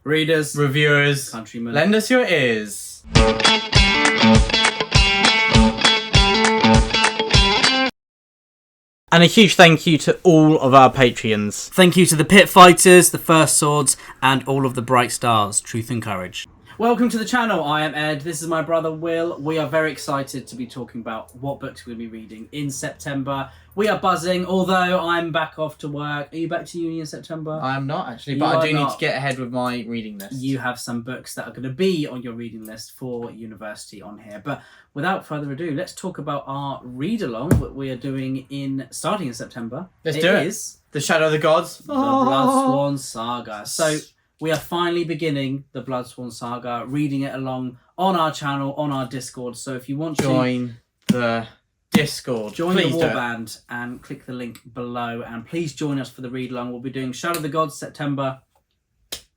readers, reviewers, countrymen, lend us your ears. And a huge thank you to all of our Patreons. Thank you to the Pit Fighters, the First Swords, and all of the Bright Stars, Truth and Courage. Welcome to the channel. I am Ed. This is my brother Will. We are very excited to be talking about what books we're going to be reading in September. We are buzzing, although I'm back off to work. Are you back to uni in September? I am not, actually, but I do need to get ahead with my reading list. You have some books that are going to be on your reading list for university on here. But without further ado, let's talk about our read-along, what we are doing starting in September. Let's do it. It is The Shadow of the Gods. The Bloodsworn Saga. So we are finally beginning the Bloodsworn Saga, reading it along on our channel, on our Discord. So if you want to join the Discord, join the Warband and click the link below. And please join us for the read along. We'll be doing Shadow of the Gods September,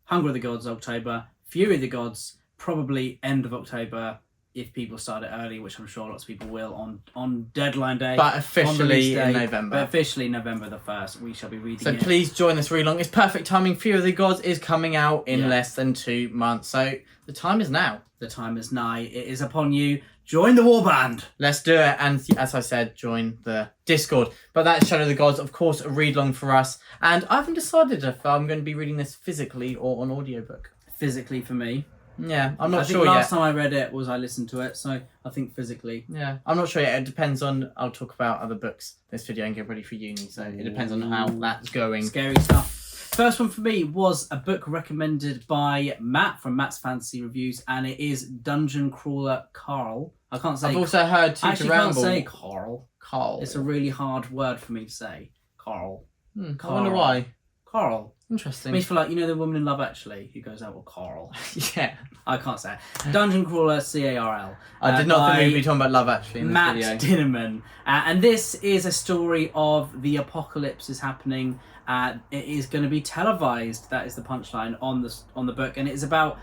Hunger of the Gods October, Fury of the Gods probably end of October if people start it early, which I'm sure lots of people will on deadline day. But officially in November. But officially November the 1st, we shall be reading it. So please join this read along. It's perfect timing. Fury of the Gods is coming out in less than 2 months. So the time is now. The time is nigh. It is upon you. Join the Warband. Let's do it. And as I said, join the Discord. But that's Shadow of the Gods, of course, a read along for us. And I haven't decided if I'm going to be reading this physically or on audiobook. Physically for me. Yeah, I'm not sure yet. yet. Last time I read it was I listened to it, so I think physically. Yeah, I'm not sure yet. It depends on... I'll talk about other books this video and get ready for uni, so it depends on how that's going. Scary stuff. First one for me was a book recommended by Matt from Matt's Fantasy Reviews, and it is Dungeon Crawler Carl. I can't say... I've also heard I can't say Carl. Carl. It's a really hard word for me to say. Carl. I wonder why. Carl. Interesting. It means for like, you know the woman in Love Actually who goes out with Carl. Yeah. I can't say it. Dungeon Crawler CARL. I did not think we'd be talking about Love Actually in this Matt video. Dinniman. And this is a story of the apocalypse is happening. It is going to be televised. That is the punchline on the book, and it is about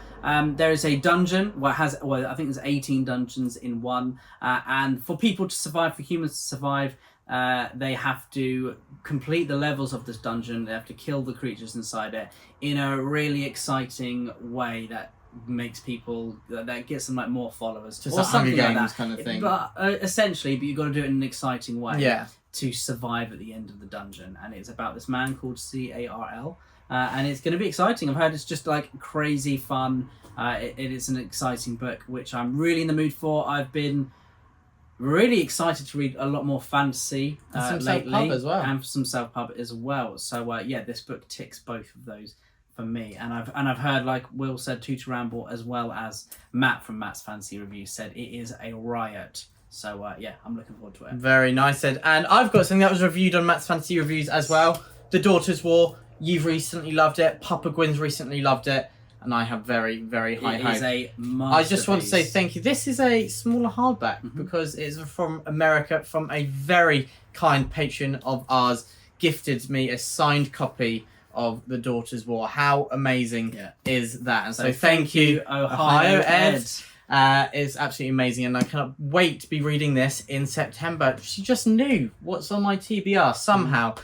there is a dungeon. I think there's 18 dungeons in one, and for people to survive, for humans to survive, they have to complete the levels of this dungeon. They have to kill the creatures inside it in a really exciting way that makes people that gets them like more followers, just or something like that kind of thing. But essentially, you've got to do it in an exciting way. Yeah. To survive at the end of the dungeon, and it's about this man called Carl, and it's going to be exciting. I've heard it's just like crazy fun. It is an exciting book, which I'm really in the mood for. I've been really excited to read a lot more fantasy and some lately, self-pub as well, and some self-pub as well. So yeah, this book ticks both of those for me, and I've heard, like Will said, Tutor Ramble, as well as Matt from Matt's Fantasy Review said it is a riot. So, yeah, I'm looking forward to it. Very nice, Ed. And I've got something that was reviewed on Matt's Fantasy Reviews as well. The Daughter's War. You've recently loved it. Papa Gwynne's recently loved it. And I have very, very high hopes. It is a masterpiece. I just want to say thank you. This is a smaller hardback because it's from America, from a very kind patron of ours. Gifted me a signed copy of The Daughter's War. How amazing is that? And so thank you, Ohio Ed. It's absolutely amazing, and I cannot wait to be reading this in September. She just knew what's on my TBR somehow.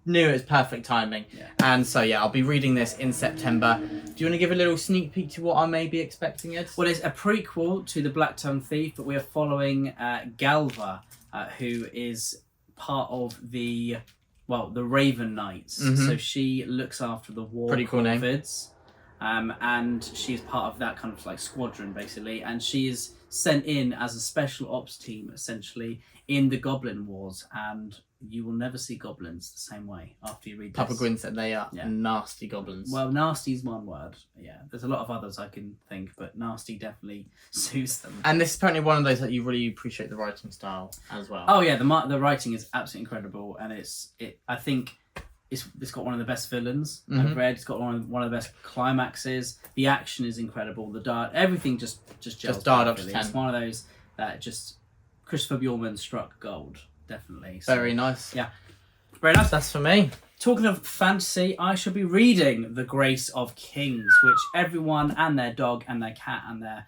Knew it was perfect timing. And so yeah, I'll be reading this in September. Do you want to give a little sneak peek to what I may be expecting, Ed? Well, it's a prequel to The Black-Tongued Thief, but we are following Galva, who is part of the Raven Knights. So she looks after the war corvids. And she's part of that kind of like squadron, basically, and she is sent in as a special ops team, essentially, in the Goblin Wars, and you will never see goblins the same way after you read this. Papa Gwynne said they are nasty goblins. Well, nasty is one word. Yeah, there's a lot of others I can think, but nasty definitely suits them. And this is apparently one of those that you really appreciate the writing style as well. Oh yeah, the writing is absolutely incredible, and I think it's got one of the best villains I've read. It's got one of the best climaxes. The action is incredible. The dart, everything just gels dialed up to 10. It's one of those that just Christopher Buehlman struck gold, definitely. So, very nice. Yeah, very nice. That's for me. Talking of fantasy, I shall be reading The Grace of Kings, which everyone and their dog and their cat and their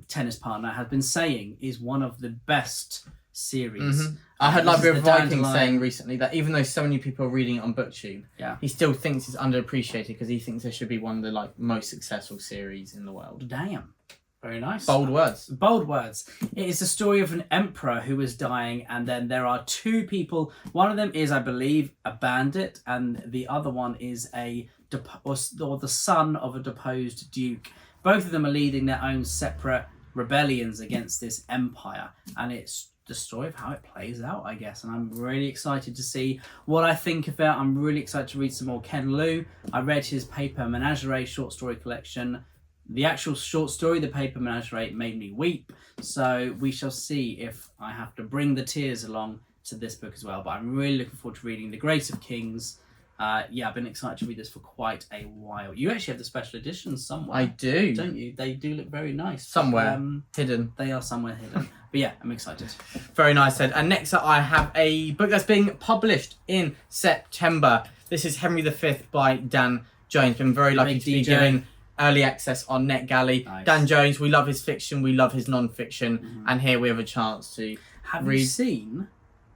tennis partner have been saying is one of the best series. I heard This Library is of the Vikings Dandelion. saying recently that even though so many people are reading it on BookTube, Yeah. he still thinks it's underappreciated because he thinks there should be one of the most successful series in the world. Damn. Very nice. Bold words. Bold words. It is the story of an emperor who is dying, and then there are two people. One of them is, I believe, a bandit, and the other one is or the son of a deposed duke. Both of them are leading their own separate rebellions against this empire, and it's the story of how it plays out, I guess. And I'm really excited to see what I think of it. I'm really excited to read some more Ken Liu. I read his Paper Menagerie short story collection. The actual short story, The Paper Menagerie, made me weep. So we shall see if I have to bring the tears along to this book as well. But I'm really looking forward to reading The Grace of Kings. I've been excited to read this for quite a while. You actually have the special editions somewhere. I do. Don't you? They do look very nice. Somewhere. Hidden. They are somewhere hidden. But yeah, I'm excited. Very nice, Ed. And next up, I have a book that's being published in September. This is Henry V by Dan Jones. Been very lucky to be given early access on NetGalley. Nice. Dan Jones, we love his fiction, we love his non-fiction, and here we have a chance to Have you seen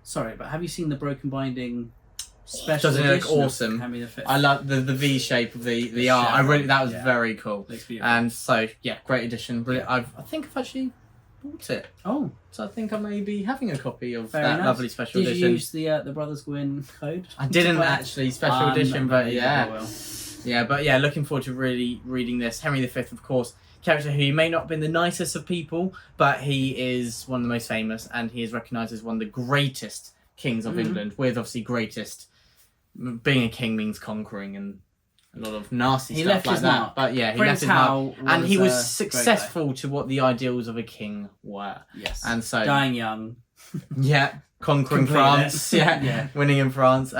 the Broken Binding special Doesn't it look edition of awesome? Henry V? I love the V shape of the art. That was very cool. Looks beautiful. And so yeah, great edition. Brilliant. I think I've actually bought it. Oh, so I think I may be having a copy of very that nice. Lovely special Did edition. you use the Brothers Gwynne code? I didn't actually special edition, but yeah. Yeah, but yeah, looking forward to really reading this. Henry V, of course, character who may not have been the nicest of people, but he is one of the most famous, and he is recognised as one of the greatest kings of England, with obviously greatest. Being a king means conquering and a lot of nasty stuff like that. Mark. But yeah, he Prince left his mark. And he was a successful to what the ideals of a king were. Yes. And so... dying young. Yeah, conquering France. Yeah, winning in France.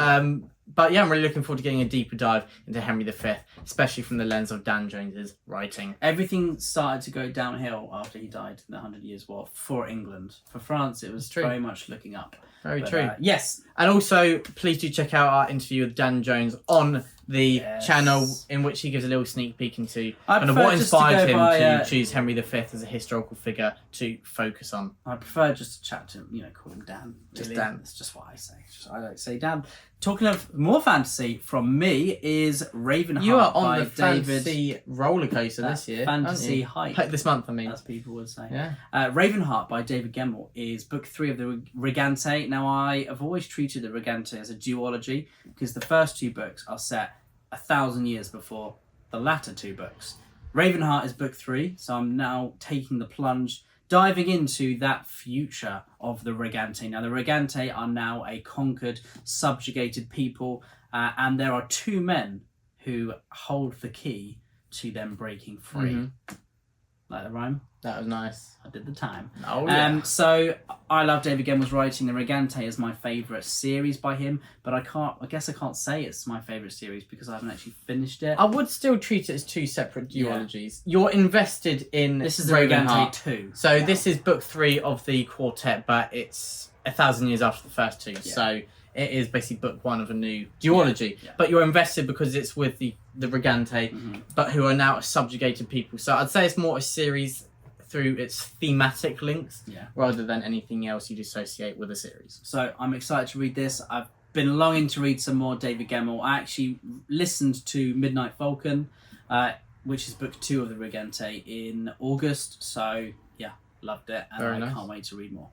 But yeah, I'm really looking forward to getting a deeper dive into Henry V, especially from the lens of Dan Jones's writing. Everything started to go downhill after he died in the 100 Years' War for England. For France, it was very much looking up. Very true. Yes. And also, please do check out our interview with Dan Jones on the channel, in which he gives a little sneak peek into what inspired him to choose Henry V as a historical figure to focus on. I prefer just to chat to him, call him Dan. Really. Just Dan. That's just what I say. I don't say Dan. Talking of more fantasy from me is Ravenheart. You are on by the fantasy roller coaster this year. Fantasy hype. This month, I mean. As people would say. Yeah. Ravenheart by David Gemmell is book 3 of the Regante. Now, I have always treated the Regante as a duology because the first 2 books are set 1,000 years before the latter 2 books. Ravenheart is book 3, so I'm now taking the plunge, diving into that future of the Regante. Now, the Regante are now a conquered, subjugated people, and there are 2 men who hold the key to them breaking free. Like the rhyme? That was nice. I did the time. Oh, yeah. So I love David Gemmell's writing. The Regante is my favourite series by him, but I guess I can't say it's my favourite series because I haven't actually finished it. I would still treat it as 2 separate duologies. Yeah. You're invested in This is the Ravenheart. Regante 2. So this is book 3 of the quartet, but it's 1,000 years after the first 2. Yeah. So it is basically book 1 of a new duology. Yeah. But you're invested because it's with the Regante, but who are now subjugated people. So I'd say it's more a series through its thematic links rather than anything else you'd associate with a series. So I'm excited to read this. I've been longing to read some more David Gemmell. I actually listened to Midnight Falcon, which is book 2 of the Regante, in August. So yeah, loved it, and I can't wait to read more.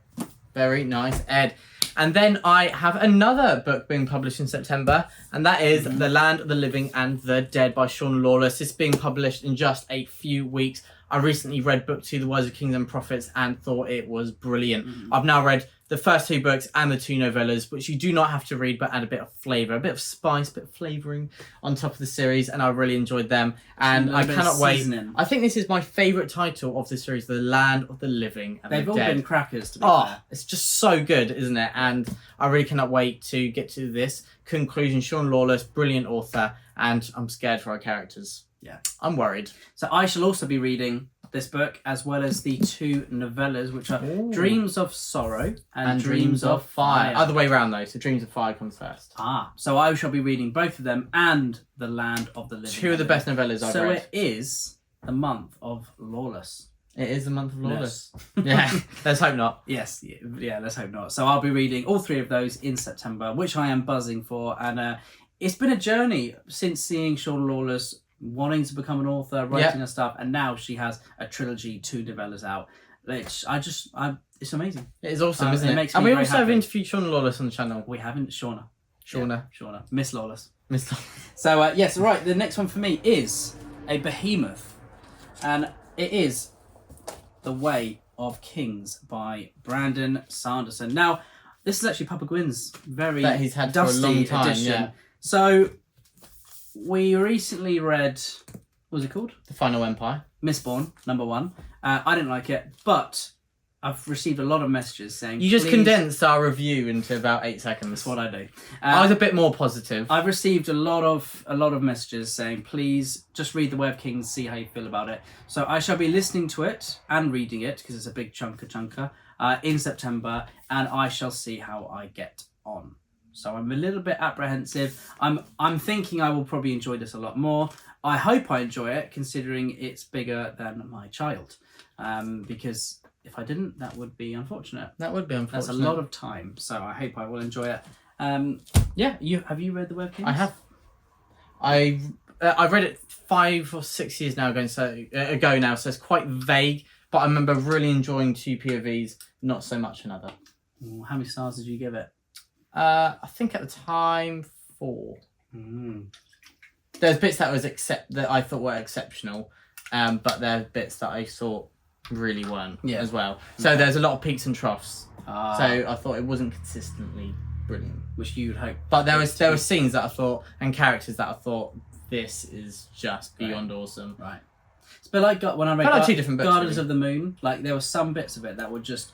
Very nice, Ed. And then I have another book being published in September, and that is The Land of the Living and the Dead by Shauna Lawless. It's being published in just a few weeks. I recently read book 2, The Words of Kings and Prophets, and thought it was brilliant. I've now read the first 2 books and the 2 novellas, which you do not have to read, but add a bit of flavour, a bit of spice, a bit of flavouring on top of the series, and I really enjoyed them. And I cannot wait. I think this is my favourite title of the series, The Land of the Living and the Dead. They've all been crackers, to be fair. It's just so good, isn't it? And I really cannot wait to get to this conclusion. Shauna Lawless, brilliant author, and I'm scared for our characters. Yeah. I'm worried. So I shall also be reading this book, as well as the 2 novellas, which are Dreams of Sorrow and Dreams of Fire. Other way around, though, so Dreams of Fire comes first. So I shall be reading both of them and The Land of the Living. 2 of the best novellas I've read. So it is the month of Lawless. It is the month of Lawless. Yes. Yeah, let's hope not. Yes, yeah, let's hope not. So I'll be reading all 3 of those in September, which I am buzzing for. And it's been a journey since seeing Shauna Lawless wanting to become an author, writing her stuff, and now she has a trilogy, 2 novellas out. Which it's amazing. It is awesome, isn't it? Makes me and we very also have happy. interviewed Shauna Lawless on the channel. We haven't, Shauna. Shauna. Yeah, Shauna. Miss Lawless. Mr. So, yes, right, the next one for me is a behemoth. And it is The Way of Kings by Brandon Sanderson. Now, this is actually Papa Gwynne's very that he's had for a dusty long time, edition. yeah. So, we recently read, what was it called? The Final Empire. Mistborn, number 1. I didn't like it, but I've received a lot of messages saying... You just please, condensed our review into about 8 seconds. That's what I do. I was a bit more positive. I've received a lot of messages saying, please just read The Way of Kings, see how you feel about it. So I shall be listening to it and reading it, because it's a big chunker, in September, and I shall see how I get on. So I'm a little bit apprehensive. I'm thinking I will probably enjoy this a lot more. I hope I enjoy it, considering it's bigger than my child. Because if I didn't, that would be unfortunate. That would be unfortunate. That's a lot of time, so I hope I will enjoy it. Yeah, have you read The Way of Kings? I have. I've read it 5 or 6 years now ago, so it's quite vague. But I remember really enjoying 2 POVs, not so much another. Ooh, how many stars did you give it? I think at the time 4. There's bits that I thought were exceptional, but there are bits that I thought really weren't as well. So there's a lot of peaks and troughs. So I thought it wasn't consistently brilliant, which you would hope. But there were scenes that I thought and characters that I thought this is just beyond awesome. Right. It's a bit like when I read 2 different books, Guardians really. of the Moon. Like there were some bits of it that were just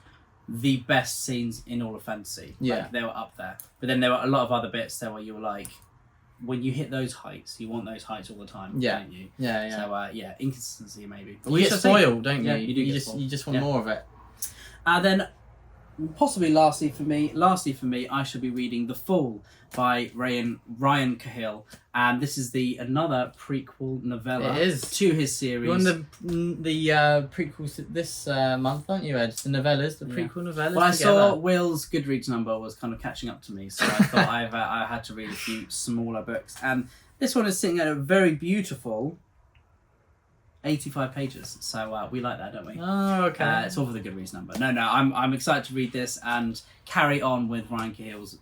the best scenes in all of fantasy. Yeah, like, they were up there. But then there were a lot of other bits there where you were like, when you hit those heights, you want those heights all the time, don't you? Yeah. So inconsistency maybe. But you get spoiled, don't you? Yeah, you do. You just want more of it. And then, possibly lastly for me, I shall be reading The Fall by Ryan Cahill, and this is another prequel novella to his series. You're on the prequels this month, aren't you, Ed? The novellas, the prequel novellas. Well, I saw Will's Goodreads number was kind of catching up to me, so I thought I had to read a few smaller books, and this one is sitting at a very beautiful 85 pages, so we like that, don't we? Oh, okay. It's all for the Goodreads number. No, I'm excited to read this and carry on with Ryan Cahill's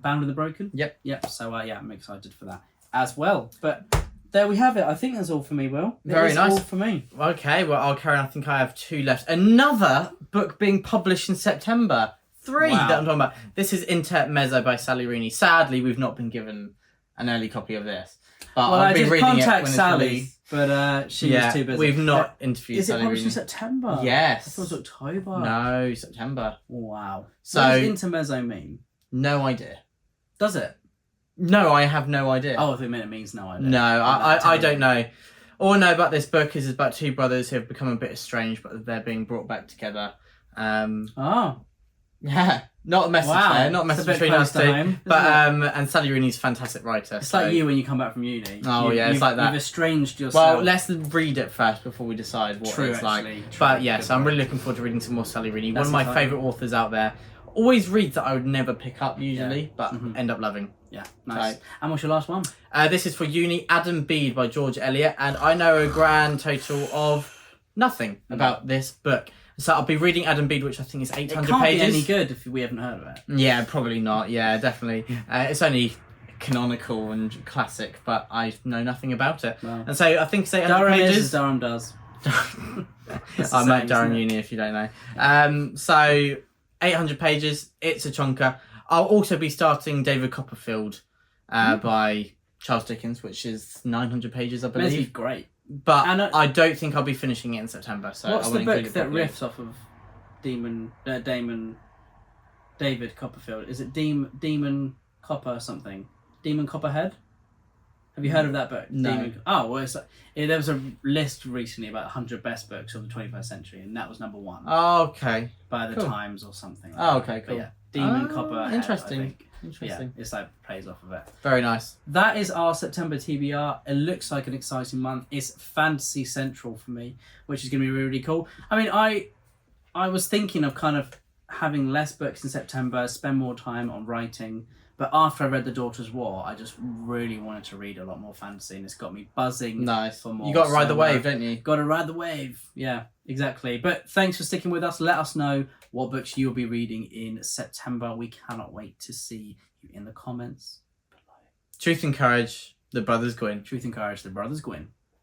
Bound and the Broken. Yep. So I'm excited for that as well. But there we have it. I think that's all for me, Will. Very nice. All for me. Okay, well I'll carry on. I think I have 2 left. Another book being published in September. 3 that I'm talking about. This is Intermezzo by Sally Rooney. Sadly, we've not been given an early copy of this. But Well, I'll be reading contact it when Sally, it's but she was too busy. We've not interviewed Is it Sally published Rooney. in September? Yes. I thought it was October. No, September. Wow. So, what does Intermezzo mean? No idea. Does it? No, I have no idea. Oh, I think it means no idea. No, I don't know. All I know about this book is it's about 2 brothers who have become a bit estranged, but they're being brought back together. Yeah, not a message there, not a message between us 2. But and Sally Rooney's a fantastic writer. It's like you when you come back from uni. It's like that. You've estranged yourself. Well, let's read it first before we decide what it's like. True. But yes, I'm really looking forward to reading some more Sally Rooney. One of my favourite authors out there. Always reads that I would never pick up usually, but end up loving. Yeah, nice. So, and what's your last one? This is for uni, Adam Bede by George Eliot, and I know a grand total of nothing about this book. So I'll be reading Adam Bede, which I think is 800 pages. It can't be any good if we haven't heard of it. Yeah, probably not. Yeah, definitely. It's only canonical and classic, but I know nothing about it. Well, and so I think it's 800 pages. Durham does. I'm at Durham Uni if you don't know. So 800 pages. It's a chonker. I'll also be starting David Copperfield by Charles Dickens, which is 900 pages, I believe. That's great. But I don't think I'll be finishing it in September. So what's I the book that riffs off of David Copperfield? Is it Demon Copper or something? Demon Copperhead? Have you heard of that book? No. There was a list recently about 100 best books of the 21st century, and that was number 1. Oh, okay. By the Times or something. Okay, cool. But yeah, Demon Copperhead. Interesting. I think. Interesting. It's like plays off of it. Very nice. That is our September TBR. It looks like an exciting month. It's fantasy central for me, which is going to be really, really cool. I mean, I was thinking of kind of having less books in September, spend more time on writing. But after I read The Daughter's War, I just really wanted to read a lot more fantasy, and it's got me buzzing. Nice. For more. You got to ride the wave, don't you? Got to ride the wave. Yeah, exactly. But thanks for sticking with us. Let us know what books you'll be reading in September. We cannot wait to see you in the comments below. Truth and Courage, The Brothers Gwynne. Truth and Courage, The Brothers Gwynne.